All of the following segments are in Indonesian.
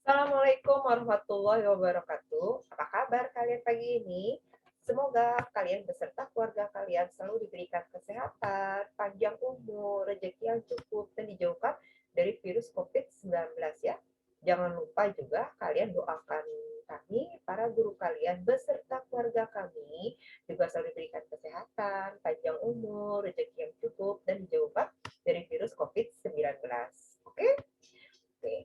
Assalamualaikum warahmatullahi wabarakatuh. Apa kabar kalian pagi ini? Semoga kalian beserta keluarga kalian selalu diberikan kesehatan, panjang umur, rezeki yang cukup, dan dijauhkan dari virus COVID-19 ya. Jangan lupa juga kalian doakan kami, para guru kalian beserta keluarga kami juga selalu diberikan kesehatan, panjang umur, rezeki yang cukup, dan dijauhkan dari virus COVID-19. Oke? Oke.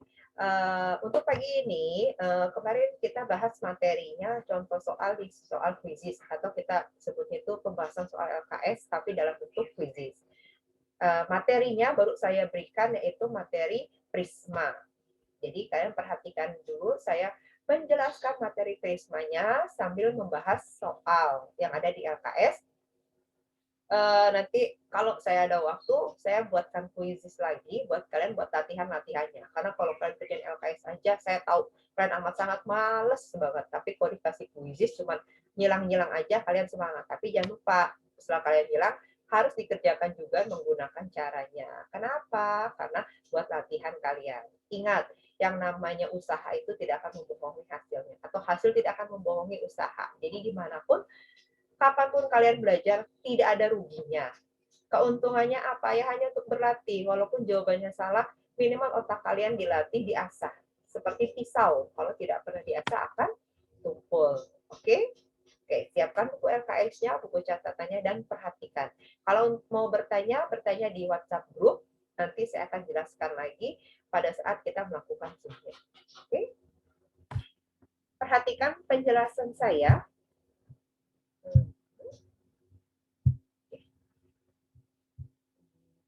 Untuk pagi ini, kemarin kita bahas materinya contoh soal di soal kuisis atau kita sebutnya itu pembahasan soal LKS tapi dalam bentuk kuisis. Materinya baru saya berikan yaitu materi Prisma. Jadi kalian perhatikan dulu saya menjelaskan materi Prismanya sambil membahas soal yang ada di LKS. Nanti kalau saya ada waktu, saya buatkan kuisis lagi buat kalian buat latihannya. Karena kalau kalian kerjain LKS aja, saya tahu kalian amat sangat males banget. Tapi kalau dikasih kuisis cuman nyilang-nyilang aja, kalian semangat. Tapi jangan lupa, setelah kalian hilang, harus dikerjakan juga menggunakan caranya. Kenapa? Karena buat latihan kalian. Ingat, yang namanya usaha itu tidak akan membohongi hasilnya. Atau hasil tidak akan membohongi usaha. Jadi dimanapun kapanpun kalian belajar, tidak ada ruginya. Keuntungannya apa? Ya hanya untuk berlatih. Walaupun jawabannya salah, minimal otak kalian dilatih, diasah. Seperti pisau, kalau tidak pernah diasah akan tumpul. Oke? Oke, siapkan buku LKS-nya, buku catatannya, dan perhatikan. Kalau mau bertanya, bertanya di WhatsApp grup. Nanti saya akan jelaskan lagi pada saat kita melakukan Zoom-nya. Oke? Perhatikan penjelasan saya.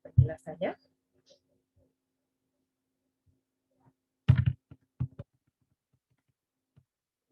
Penjelasannya.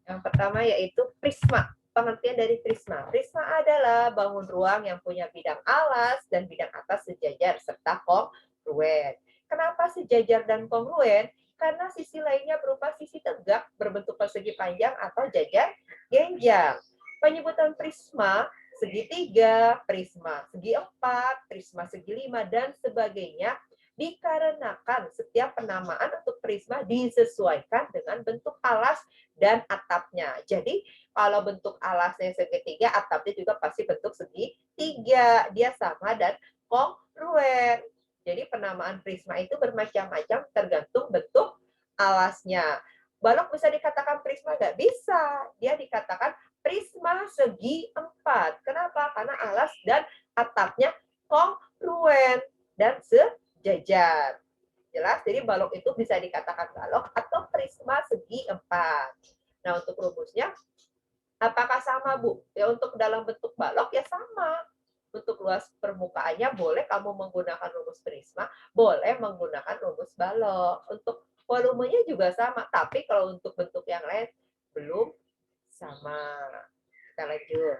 Yang pertama yaitu prisma. Pengertian dari prisma. Prisma adalah bangun ruang yang punya bidang alas dan bidang atas sejajar serta kongruen. Kenapa sejajar dan kongruen? Karena sisi lainnya berupa sisi tegak berbentuk persegi panjang atau jajar genjang. Penyebutan prisma segitiga, prisma segi 4, prisma segi 5, dan sebagainya dikarenakan setiap penamaan untuk prisma disesuaikan dengan bentuk alas dan atapnya. Jadi kalau bentuk alasnya segitiga, atapnya juga pasti bentuk segitiga. Dia sama dan kongruen. Jadi penamaan prisma itu bermacam-macam tergantung bentuk alasnya. Balok bisa dikatakan prisma? Nggak bisa. Dia dikatakan prisma segi 4. Kenapa? Karena alas dan atapnya kongruen dan sejajar. Jelas? Jadi balok itu bisa dikatakan balok atau prisma segi 4. Nah, untuk rumusnya, apakah sama, Bu? Ya, untuk dalam bentuk balok, ya sama. Untuk luas permukaannya, boleh kamu menggunakan rumus prisma, boleh menggunakan rumus balok. Untuk volumenya juga sama, tapi kalau untuk bentuk yang lain, belum sama. Kita lanjut.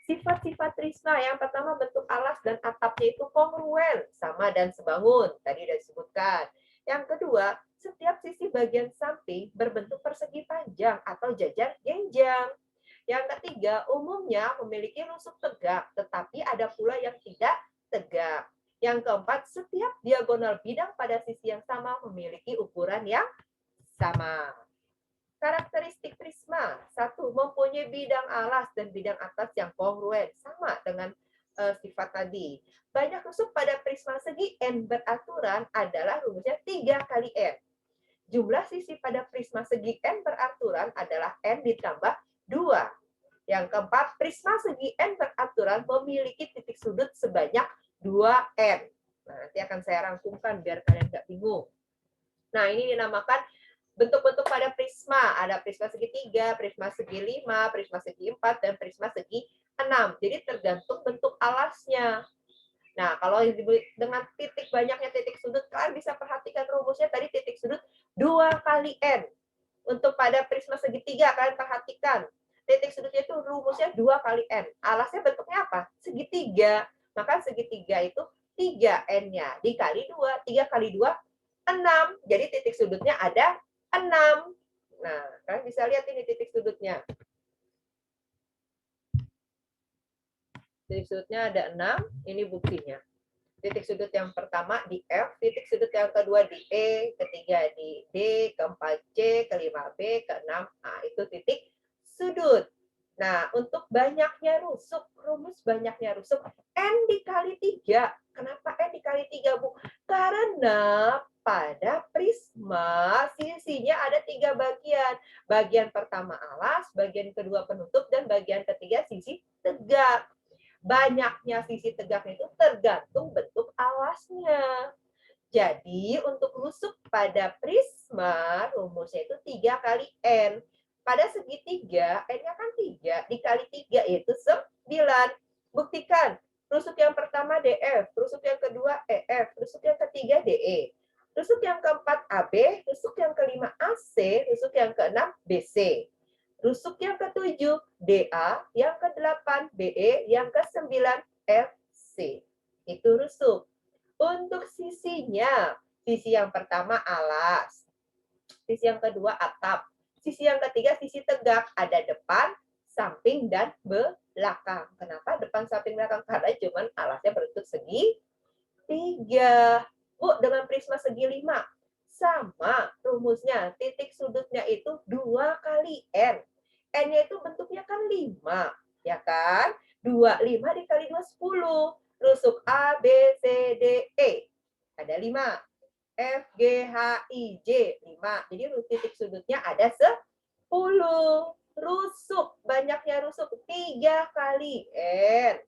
Sifat-sifat prisma yang pertama bentuk alas dan atapnya itu kongruen, sama dan sebangun. Tadi sudah disebutkan. Yang kedua, setiap sisi bagian samping berbentuk persegi panjang atau jajar genjang. Yang ketiga, umumnya memiliki rusuk tegak, tetapi ada pula yang tidak tegak. Yang keempat, setiap diagonal bidang pada sisi yang sama memiliki ukuran yang sama. Karakteristik prisma, satu, mempunyai bidang alas dan bidang atas yang kongruen, sama dengan sifat tadi. Banyak rusuk pada prisma segi N beraturan adalah rumusnya 3 kali N. Jumlah sisi pada prisma segi N beraturan adalah N ditambah 2. Yang keempat, prisma segi N beraturan memiliki titik sudut sebanyak 2N. Nah, nanti akan saya rangkumkan biar kalian nggak bingung. Nah, ini dinamakan bentuk-bentuk pada prisma. Ada prisma segitiga, prisma segi 5, prisma segi 4, dan prisma segi 6. Jadi tergantung bentuk alasnya. Nah, kalau dengan titik banyaknya titik sudut, kalian bisa perhatikan rumusnya tadi titik sudut 2 kali N. Untuk pada prisma segitiga, kalian perhatikan. Titik sudutnya itu rumusnya 2 kali N. Alasnya bentuknya apa? Segitiga. Maka segitiga itu 3 N-nya. Dikali 2. 3 kali 2, 6. Jadi titik sudutnya ada 6. Nah, kalian bisa lihat ini titik sudutnya. Titik sudutnya ada 6, ini buktinya. Titik sudut yang pertama di F, titik sudut yang kedua di E, ketiga di D, keempat C, kelima B, keenam A. Itu titik sudut. Nah, untuk banyaknya rusuk, rumus banyaknya rusuk, N dikali 3. Kenapa N dikali 3, Bu? Karena pada prisma sisinya ada 3 bagian. Bagian pertama alas, bagian kedua penutup, dan bagian ketiga sisi tegak. Banyaknya sisi tegaknya itu tergantung bentuk alasnya. Jadi untuk rusuk pada prisma, rumusnya itu 3 kali N. Pada segitiga, N-nya kan 3, dikali 3 yaitu 9. Buktikan, rusuk yang pertama DF, rusuk yang kedua EF, rusuk yang ketiga DE. Rusuk yang keempat AB, rusuk yang kelima AC, rusuk yang keenam BC. Rusuk yang ketujuh DA, yang kedelapan BE, yang kesembilan FC. Itu rusuk. Untuk sisinya, sisi yang pertama alas, sisi yang kedua atap, sisi yang ketiga sisi tegak, ada depan, samping, dan belakang. Kenapa depan, samping, belakang? Karena cuman alasnya berbentuk segi 3. Bu, dengan prisma segi 5, sama rumusnya, titik sudutnya itu 2 kali N. N-nya itu bentuknya kan 5, ya kan? 5 dikali 2, 10. Rusuk A, B, C, D, E. Ada 5. F, G, H, I, J, 5. Jadi titik sudutnya ada 10. Rusuk, banyaknya rusuk 3 kali N.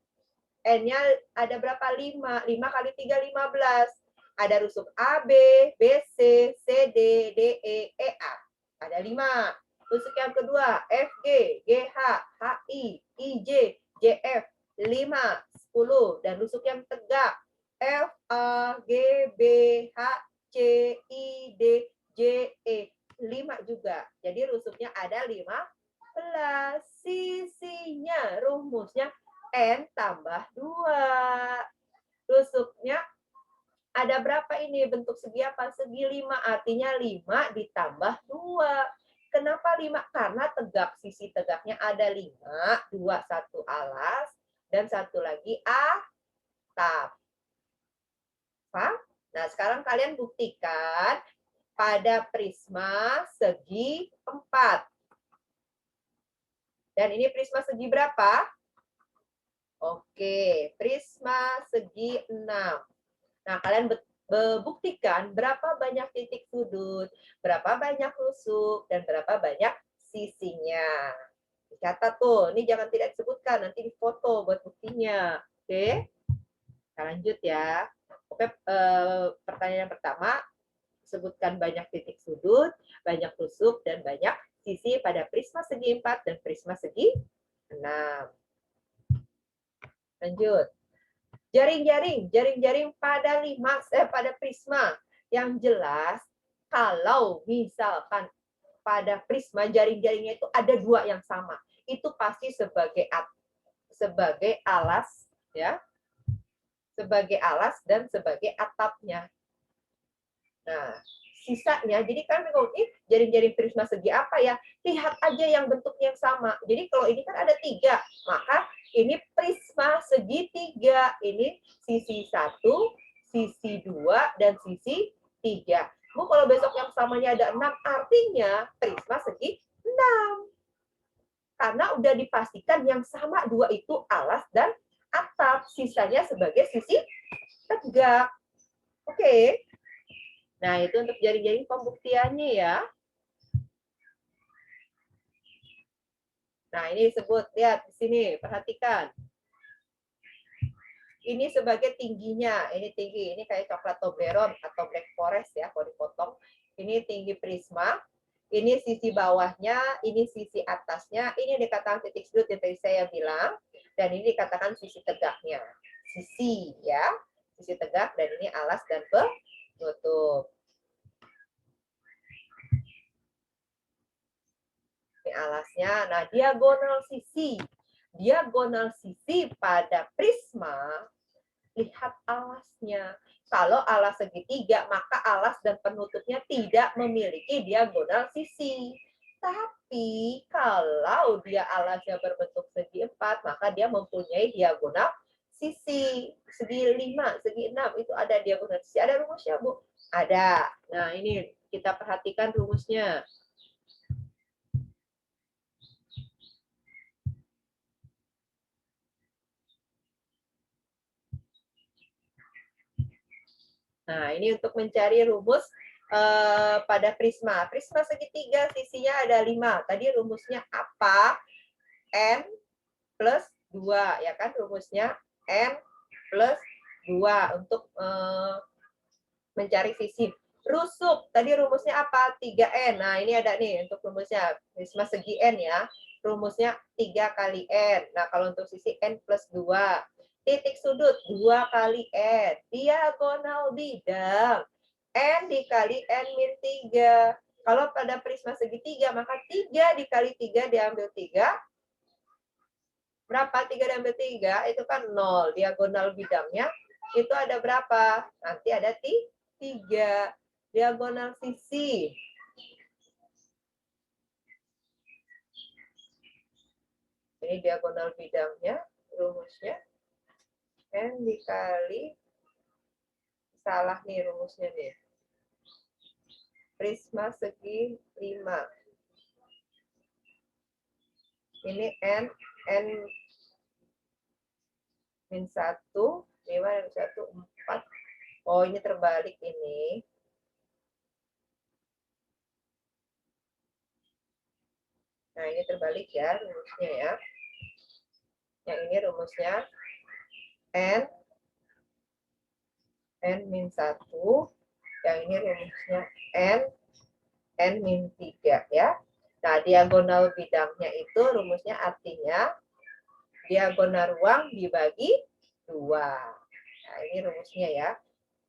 N-nya ada berapa? 5. 5 kali 3, 15. Ada rusuk AB, BC, CD, DE, EA. Ada 5. Rusuk yang kedua, FG, GH, HI, IJ, JF, 5, 10. Dan rusuk yang tegak, FA, GB, HC, ID, JE, 5 juga. Jadi rusuknya ada 15. Sisinya, rumusnya N tambah 2. Rusuknya ada berapa ini? Bentuk segi apa? Segi 5. Artinya 5 ditambah 2. Kenapa 5? Karena tegak. Sisi tegaknya ada 5. 2, 1 alas. Dan 1 lagi atap. Paham? Nah, sekarang kalian buktikan pada prisma segi 4. Dan ini prisma segi berapa? Oke, prisma segi 6. Nah, kalian buktikan berapa banyak titik sudut, berapa banyak rusuk, dan berapa banyak sisinya. Dicatat tuh, ini jangan tidak disebutkan, nanti difoto buat buktinya. Oke, kita lanjut ya. Oke, pertanyaan yang pertama, sebutkan banyak titik sudut, banyak rusuk, dan banyak sisi pada prisma segi 4 dan prisma segi 6. Lanjut. Jaring-jaring pada pada prisma. Yang jelas, kalau misalkan pada prisma jaring-jaringnya itu ada 2 yang sama, itu pasti sebagai alas, ya, sebagai alas dan sebagai atapnya. Nah, sisanya, jadi kan jaring-jaring prisma segi apa ya? Lihat aja yang bentuknya yang sama. Jadi kalau ini kan ada 3, maka ini prisma segi 3. Ini sisi 1, sisi 2, dan sisi 3. Bu, kalau besok yang samanya ada 6, artinya prisma segi 6. Karena udah dipastikan yang sama 2 itu alas dan atap. Sisanya sebagai sisi tegak. Oke. Nah, itu untuk jaring-jaring pembuktiannya ya. Nah, ini disebut, lihat di sini, perhatikan. Ini sebagai tingginya, ini tinggi, ini kayak coklat Toblerone atau Black Forest ya, kalau dipotong. Ini tinggi prisma, ini sisi bawahnya, ini sisi atasnya, ini dikatakan titik sudut yang tadi saya bilang, dan ini dikatakan sisi tegaknya. Sisi ya, sisi tegak, dan ini alas dan penutup. Ini alasnya. Nah, diagonal sisi pada prisma, lihat alasnya. Kalau alas segitiga, maka alas dan penutupnya tidak memiliki diagonal sisi. Tapi kalau dia alasnya berbentuk segi 4, maka dia mempunyai diagonal sisi, segi 5, segi 6 itu ada diagonal sisi. Ada rumusnya, Bu? Ada. Nah, ini kita perhatikan rumusnya. Nah, ini untuk mencari rumus pada prisma. Prisma segitiga sisinya ada 5. Tadi rumusnya apa? N plus 2, ya kan? Rumusnya N plus 2 untuk mencari sisi. Rusuk, tadi rumusnya apa? 3N. Nah, ini ada nih untuk rumusnya. Prisma segi N ya. Rumusnya 3 kali N. Nah, kalau untuk sisi N plus 2. Titik sudut 2 kali N. Diagonal bidang N dikali N min 3. Kalau pada prisma segitiga, maka 3 dikali 3 diambil 3. Berapa? 3 diambil 3, itu kan 0. Diagonal bidangnya itu ada berapa? Nanti ada 3. Diagonal sisi. Ini diagonal bidangnya, rumusnya. N dikali, salah nih rumusnya nih. Prisma segi 5. Ini N min 1, 5 dan 1, 4. Oh, ini terbalik ini. Nah, ini terbalik ya rumusnya ya. Yang ini rumusnya N min 1. Yang ini rumusnya N min 3 ya. Nah, diagonal bidangnya itu rumusnya artinya diagonal ruang dibagi 2. Nah, ini rumusnya ya.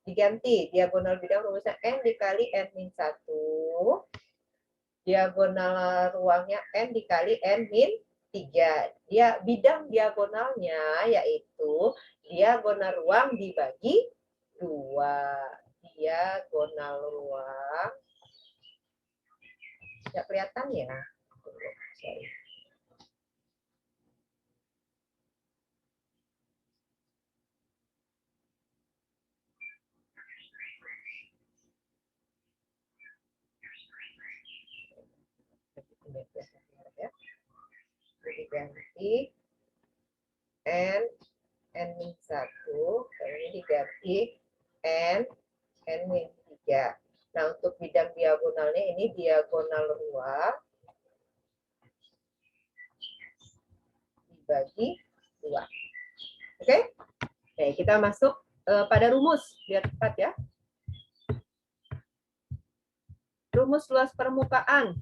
Diganti, diagonal bidang rumusnya N dikali N min 1. Diagonal ruangnya N dikali N min 3. Bidang diagonalnya yaitu diagonal ruang dibagi 2. Diagonal ruang. Tidak kelihatan ya? Sorry. Diganti N min 1, ini diganti N min 3. Nah, untuk bidang diagonalnya ini diagonal ruang dibagi 2. Oke? Oke, kita masuk pada rumus biar cepat ya. Rumus luas permukaan.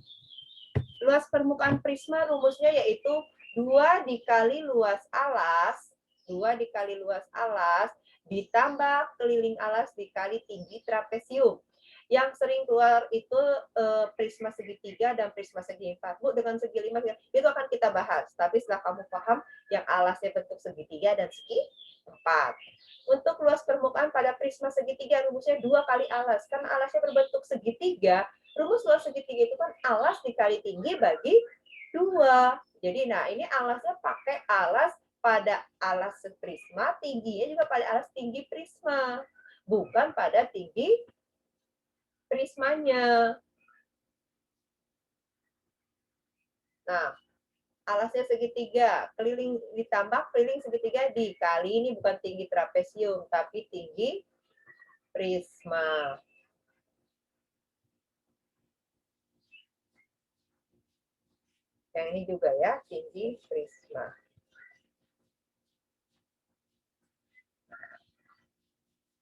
Luas permukaan prisma rumusnya yaitu 2 dikali luas alas, 2 dikali luas alas, ditambah keliling alas dikali tinggi trapesium. Yang sering keluar itu prisma segitiga dan prisma segi 4. Bu, dengan segi 5, itu akan kita bahas. Tapi setelah kamu paham yang alasnya bentuk segitiga dan segi 4. Untuk luas permukaan pada prisma segitiga, rumusnya 2 kali alas. Karena alasnya berbentuk segitiga, rumus luas segitiga itu kan alas dikali tinggi bagi 2. Jadi, nah ini alasnya pakai alas pada alas prisma, tingginya juga pada alas tinggi prisma. Bukan pada tinggi prismanya. Nah, alasnya segitiga, keliling ditambah keliling segitiga dikali, ini bukan tinggi trapesium, tapi tinggi prisma. Yang ini juga ya, tinggi prisma.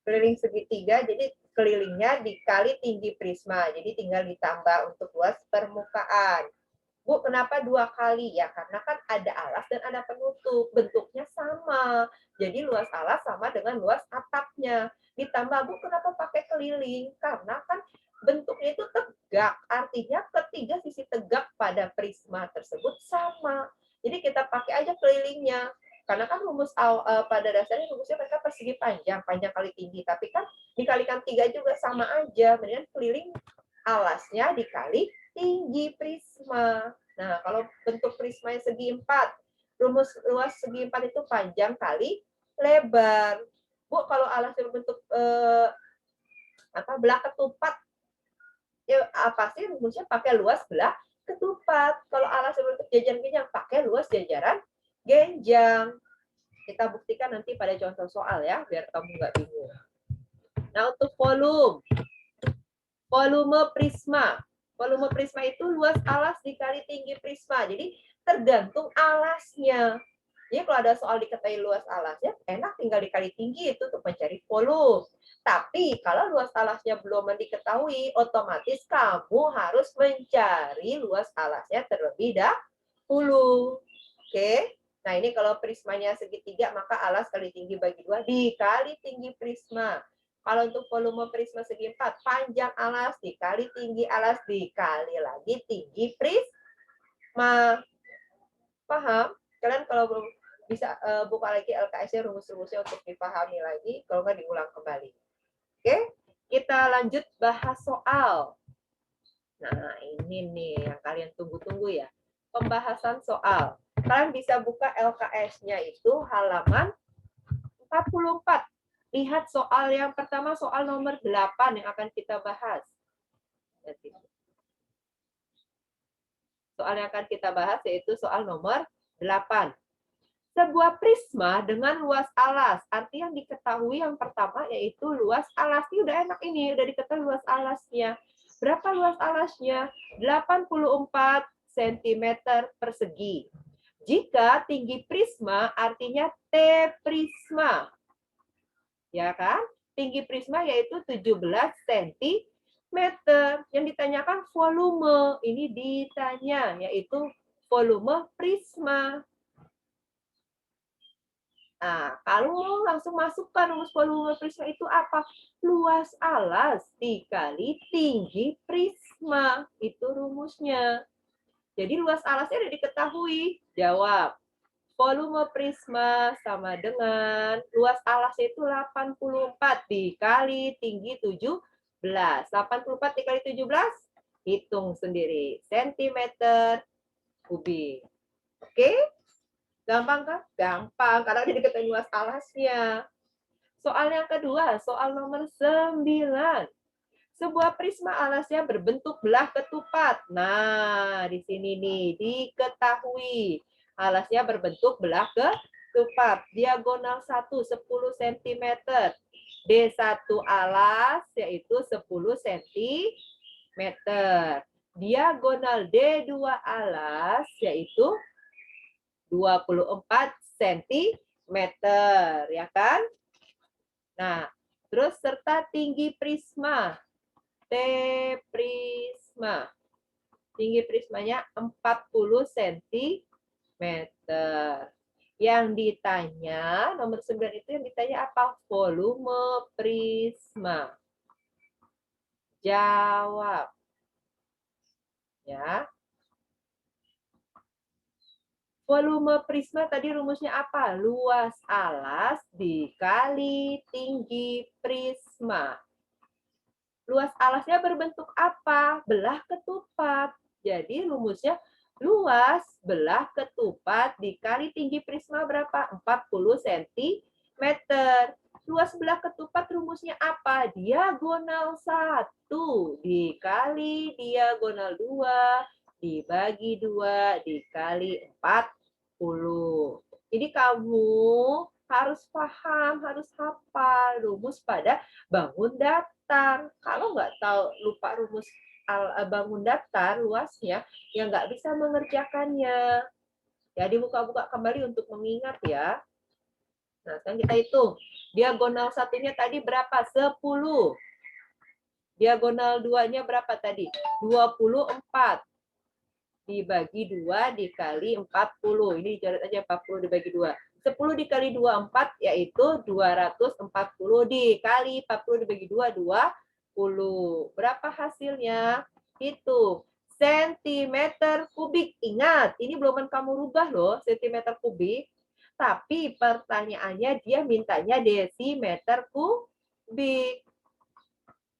Keliling segitiga, jadi kelilingnya dikali tinggi prisma. Jadi tinggal ditambah untuk luas permukaan. Bu, kenapa 2 kali? Ya, karena kan ada alas dan ada penutup. Bentuknya sama. Jadi luas alas sama dengan luas atapnya. Ditambah, Bu, kenapa pakai keliling? Karena kan bentuknya itu tegak. Artinya ketiga sisi tegak pada prisma tersebut sama. Jadi kita pakai aja kelilingnya. Karena kan rumus pada dasarnya rumusnya mereka persegi panjang, panjang kali tinggi. Tapi kan dikalikan 3 juga sama aja. Mendingan keliling alasnya dikali tinggi prisma. Nah, kalau bentuk prisma yang segi 4, rumus luas segi 4 itu panjang kali lebar. Bu, kalau alasnya berbentuk belah ketupat, ya apa sih rumusnya? Pakai luas belah ketupat. Kalau alasnya berbentuk jajar genjang, pakai luas jajaran genjang. Kita buktikan nanti pada contoh soal ya, biar kamu nggak bingung. Nah, untuk volume prisma. Volume prisma itu luas alas dikali tinggi prisma. Jadi tergantung alasnya. Jadi kalau ada soal diketahui luas alasnya, enak tinggal dikali tinggi itu untuk mencari volume. Tapi kalau luas alasnya belum diketahui, otomatis kamu harus mencari luas alasnya terlebih dahulu. Oke? Nah, ini kalau prismanya segitiga, maka alas kali tinggi bagi 2 dikali tinggi prisma. Kalau untuk volume prisma segi 4, panjang alas dikali tinggi alas dikali lagi tinggi prisma. Paham? Kalian kalau belum bisa buka lagi LKS-nya, rumus-rumusnya untuk dipahami lagi, kalau nggak diulang kembali. Oke, kita lanjut bahas soal. Nah, ini nih yang kalian tunggu-tunggu ya. Pembahasan soal. Kalian bisa buka LKS-nya itu halaman 44. Lihat soal yang pertama, soal nomor 8 yang akan kita bahas. Soal yang akan kita bahas yaitu soal nomor 8. Sebuah prisma dengan luas alas. Arti yang diketahui yang pertama yaitu luas alas. Ini udah enak ini, udah diketahui luas alasnya. Berapa luas alasnya? 84 cm persegi. Jika tinggi prisma artinya T prisma. Ya kan? Tinggi prisma yaitu 17 cm. Yang ditanyakan volume. Ini ditanya yaitu volume prisma. Nah, kalau langsung masukkan rumus volume prisma itu apa? Luas alas dikali tinggi prisma. Itu rumusnya. Jadi luas alasnya sudah diketahui. Jawab. Volume prisma sama dengan luas alasnya itu 84 dikali tinggi 17. 84 dikali 17, hitung sendiri. Sentimeter kubik. Oke? Gampang kan? Gampang, karena udah diketahui luas alasnya. Soal yang kedua, soal nomor 9. Sebuah prisma alasnya berbentuk belah ketupat. Nah, di sini nih, diketahui. Alasnya berbentuk belah ketupat. Diagonal 1, 10 cm. D1 alas, yaitu 10 cm. Diagonal D2 alas, yaitu 24 cm. Ya kan? Nah, terus serta tinggi prisma. T prisma. Tinggi prismanya 40 cm. Yang ditanya, nomor 9 itu yang ditanya apa? Volume prisma. Jawab. Ya. Volume prisma tadi rumusnya apa? Luas alas dikali tinggi prisma. Luas alasnya berbentuk apa? Belah ketupat. Jadi rumusnya luas belah ketupat dikali tinggi prisma berapa? 40 cm. Luas belah ketupat rumusnya apa? Diagonal 1 dikali diagonal 2 dibagi 2 dikali 40. Jadi kamu harus paham, harus hafal rumus pada bangun datar. Kalau nggak tahu, lupa rumus bangun datar luasnya, ya nggak bisa mengerjakannya. Jadi buka-buka kembali untuk mengingat ya. Nah, sekarang kita hitung. Diagonal satunya tadi berapa? 10. Diagonal 2-nya berapa tadi? 24. Dibagi 2 dikali 40. Ini dicoret aja 40 dibagi 2. 10 dikali 24 yaitu 240 dikali 40 dibagi 2, 20. Berapa hasilnya? Hitung. Sentimeter kubik. Ingat, ini belum kamu rubah loh, sentimeter kubik. Tapi pertanyaannya dia mintanya desimeter kubik.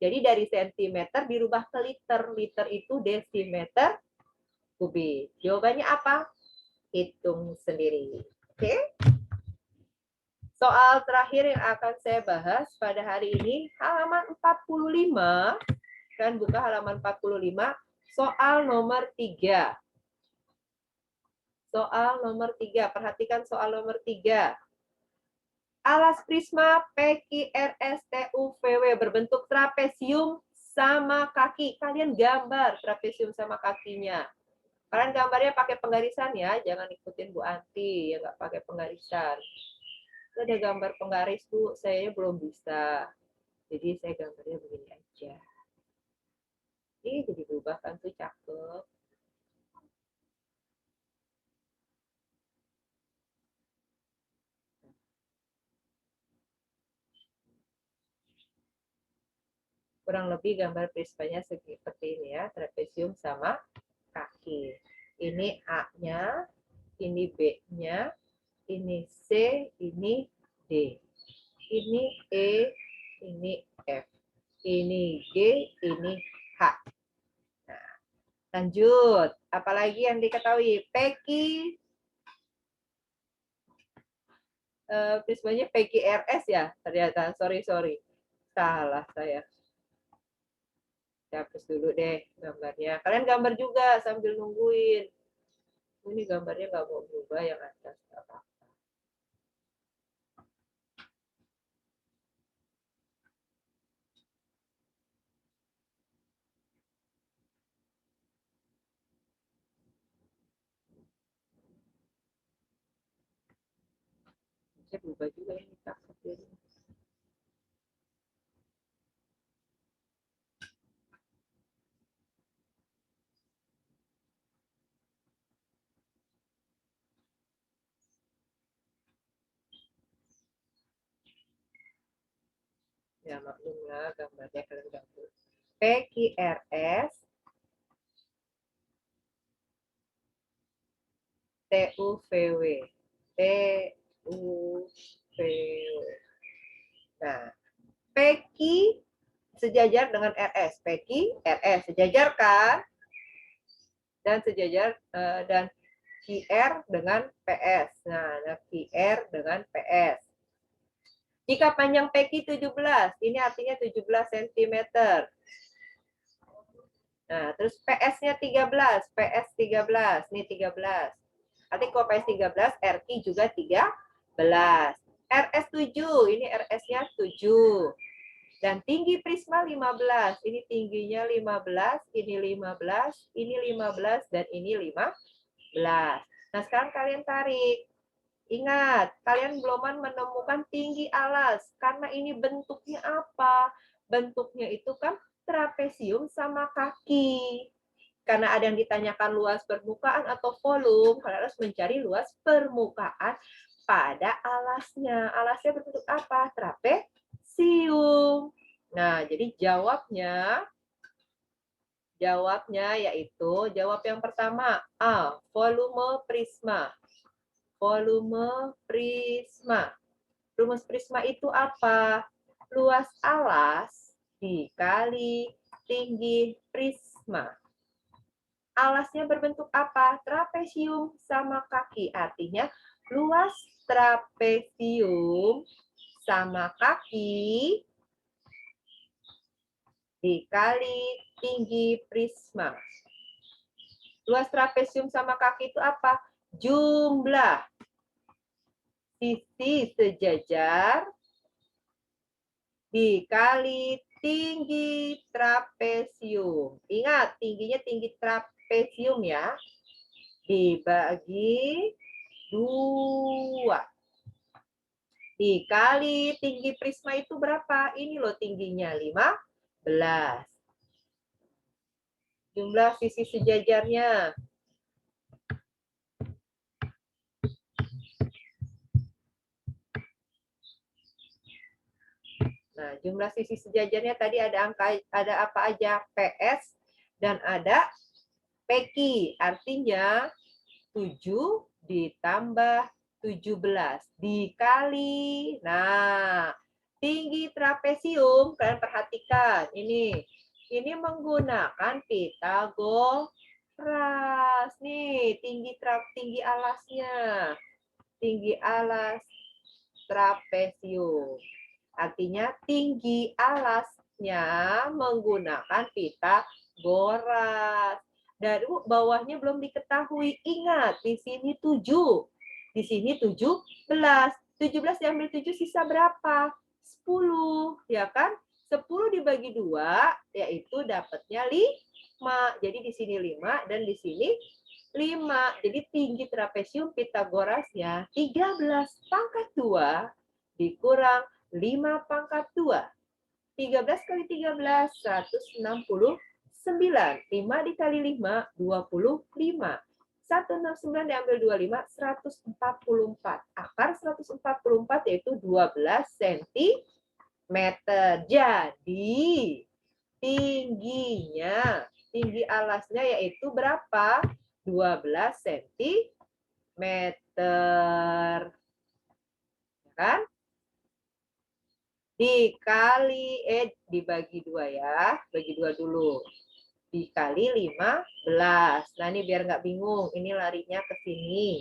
Jadi dari sentimeter dirubah ke liter. Liter itu desimeter kubik. Jawabannya apa? Hitung sendiri. Oke? Soal terakhir yang akan saya bahas pada hari ini, halaman 45. Kan buka halaman 45, soal nomor 3. Soal nomor 3, perhatikan soal nomor 3. Alas prisma PQRSTUVW berbentuk trapesium sama kaki. Kalian gambar trapesium sama kakinya. Kalian gambarnya pakai penggarisan ya, jangan ikutin Bu Anti, ya nggak pakai penggarisan. Itu ada gambar penggaris Bu, saya belum bisa. Jadi saya gambarnya begini aja. Ini jadi berubah kan tuh, cakep. Kurang lebih gambar prismanya seperti ini ya, trapesium sama kaki. Ini A-nya, ini B-nya, ini C, ini D. Ini E, ini F. Ini G, ini H. Nah, lanjut. Apalagi yang diketahui? Peki, prismanya PQRS ya ternyata. Sorry. Salah saya. Saya hapus dulu deh gambarnya. Kalian gambar juga sambil nungguin. Ini gambarnya nggak mau berubah yang atas. Apa-apa. Saya berubah juga ini cakep jadi. Ya maklumlah gambarnya kalian gabung. PQRS TUVW. TUVW. Nah, PQ sejajar dengan RS. PQ RS sejajar kan? Dan sejajar dan QR dengan PS. Nah, QR dengan PS. Jika panjang PQ 17, ini artinya 17 cm. Nah, terus PS-nya 13, PS 13, ini 13. Nanti kalau PS 13, RQ juga 13. RS 7, ini RS-nya 7. Dan tinggi prisma 15, ini tingginya 15, ini 15, ini 15, dan ini 15. Nah, sekarang kalian tarik. Ingat, kalian belum menemukan tinggi alas, karena ini bentuknya apa? Bentuknya itu kan trapesium sama kaki. Karena ada yang ditanyakan luas permukaan atau volume, kalian harus mencari luas permukaan pada alasnya. Alasnya berbentuk apa? Trapesium. Nah, jadi jawabnya yaitu jawab yang pertama A, volume prisma. Volume prisma. Rumus prisma itu apa? Luas alas dikali tinggi prisma. Alasnya berbentuk apa? Trapesium sama kaki. Artinya luas trapesium sama kaki dikali tinggi prisma. Luas trapesium sama kaki itu apa? Jumlah sisi sejajar dikali tinggi trapesium. Ingat, tingginya tinggi trapesium ya. Dibagi 2. Dikali tinggi prisma itu berapa? Ini loh tingginya, 15. Jumlah sisi sejajarnya. Nah, jumlah sisi sejajarnya tadi ada apa aja? PS dan ada PQ. Artinya 7 ditambah 17 dikali. Nah, tinggi trapesium kalian perhatikan ini menggunakan Pitagoras. Nih, tinggi alasnya. Tinggi alas trapesium. Artinya tinggi alasnya menggunakan Pitagoras. Dari bawahnya belum diketahui. Ingat, di sini 7. Di sini 17. 17 diambil 7 sisa berapa? 10, ya kan? 10 dibagi 2 yaitu dapatnya 5. Jadi di sini 5 dan di sini 5. Jadi tinggi trapesium Pitagorasnya 13 pangkat 2 dikurang 5 pangkat 2. 13 kali 13, 169. 5 dikali 5, 25. 169 diambil 25, 144. Akar 144 yaitu 12 cm. Jadi, tinggi alasnya yaitu berapa? 12 cm. Kan? Dibagi 2 ya. Bagi 2 dulu. Dikali 15. Nah, ini biar nggak bingung. Ini larinya ke sini.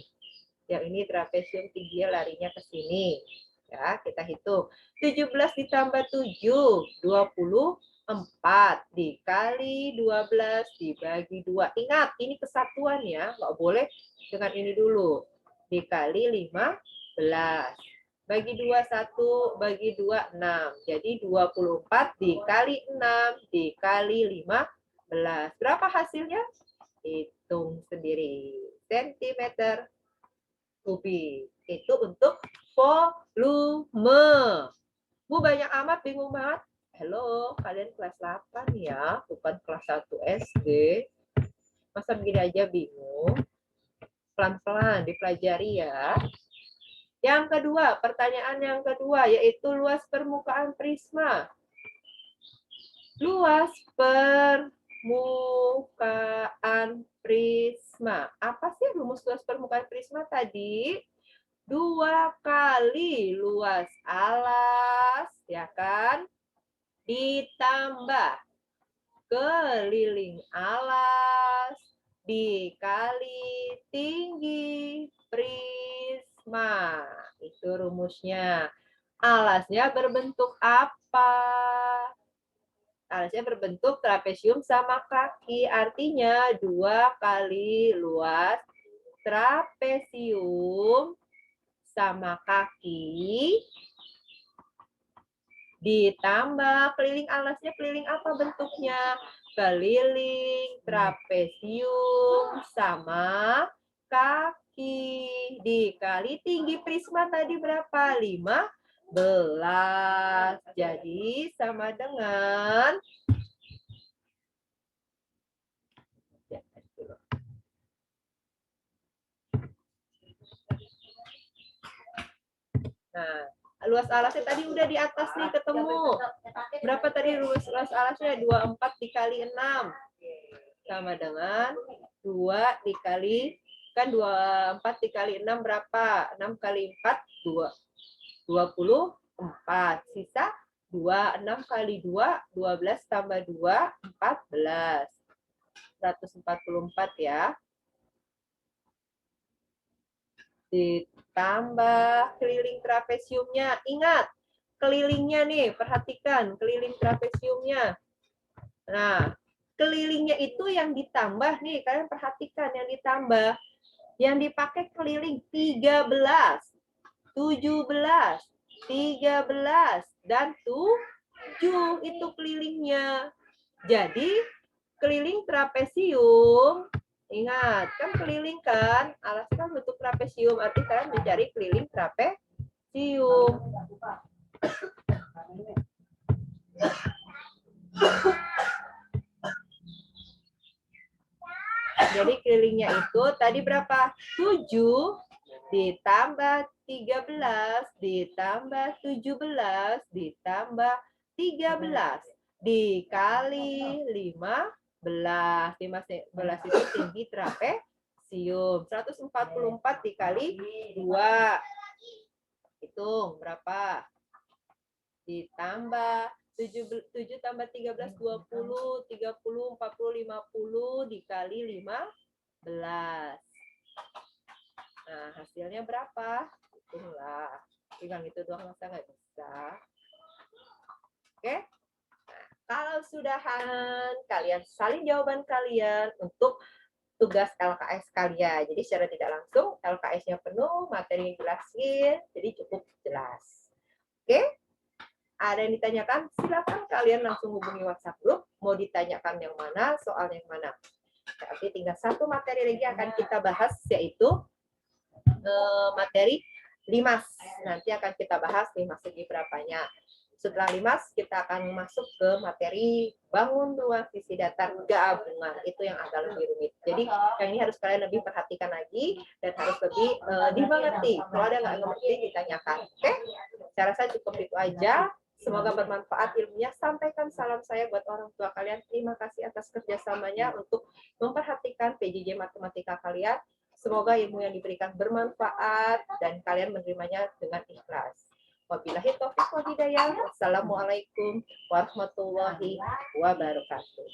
Yang ini trapesium tingginya larinya ke sini. Ya, kita hitung. 17 ditambah 7, 24. Dikali 12 dibagi 2. Ingat, ini kesatuan ya. Nggak boleh dengan ini dulu. Dikali 15. Bagi 2, 1. Bagi 2, 6. Jadi 24 dikali 6 dikali 15. Berapa hasilnya? Hitung sendiri. Sentimeter kubik. Itu untuk volume. Bu banyak amat bingung banget. Halo, kalian kelas 8 ya, bukan kelas 1 SD. Masa begini aja bingung? Pelan-pelan dipelajari ya. Yang kedua, pertanyaan yang kedua yaitu luas permukaan prisma. Luas permukaan prisma. Apa sih rumus luas permukaan prisma tadi? 2 kali luas alas, ya kan? Ditambah keliling alas dikali tinggi prisma. Itu rumusnya. Alasnya berbentuk apa? Alasnya berbentuk trapesium sama kaki. Artinya 2 kali luas trapesium sama kaki ditambah keliling alasnya, keliling apa bentuknya? Keliling trapesium sama kaki dikali tinggi prisma tadi berapa? 15. Jadi sama dengan nah, luas alasnya tadi udah di atas nih ketemu. Berapa tadi luas alasnya? 24 dikali 6. Sama dengan 2 dikali, kan 24 dikali 6 berapa? 6 kali 4, 24. Sisa 2, 6 kali 2, 12 tambah 2, 14. 144 ya. Ditambah keliling trapesiumnya. Ingat, kelilingnya nih, perhatikan keliling trapesiumnya. Nah, kelilingnya itu yang ditambah nih, kalian perhatikan yang ditambah. Yang dipakai keliling 13, 17, 13, dan 7 itu kelilingnya. Jadi, keliling trapesium, ingat, kan keliling kan, alasnya kan bentuk trapesium, artinya kalian mencari keliling trapesium. Jadi kelilingnya itu tadi berapa? 7 ditambah 13 ditambah 17 ditambah 13 dikali 15. 15 itu tinggi trapesium. 144 dikali 2. Hitung berapa? Ditambah 7 tambah 13, 20, 30, 40, 50 dikali 15. Nah, hasilnya berapa? Hitunglah. Tinggal itu doang masa nggak bisa. Oke. Nah, kalau sudahan, kalian salin jawaban kalian untuk tugas LKS kalian. Jadi secara tidak langsung LKS-nya penuh, materi jelasin, jadi cukup jelas. Oke? Ada yang ditanyakan, silakan kalian langsung hubungi WhatsApp group. Mau ditanyakan yang mana, soal yang mana. Tapi tinggal satu materi lagi akan kita bahas, yaitu materi limas. Nanti akan kita bahas limas segi berapanya. Setelah limas, kita akan masuk ke materi bangun ruang visi datar gabungan. Itu yang agak lebih rumit. Jadi, yang ini harus kalian lebih perhatikan lagi dan harus lebih dimengerti. Kalau ada nggak ngerti, ditanyakan. Oke? Saya rasa cukup itu aja. Semoga bermanfaat ilmunya. Sampaikan salam saya buat orang tua kalian. Terima kasih atas kerjasamanya untuk memperhatikan PJJ Matematika kalian. Semoga ilmu yang diberikan bermanfaat dan kalian menerimanya dengan ikhlas. Wabillahi taufiq wal hidayah. Wassalamualaikum warahmatullahi wabarakatuh.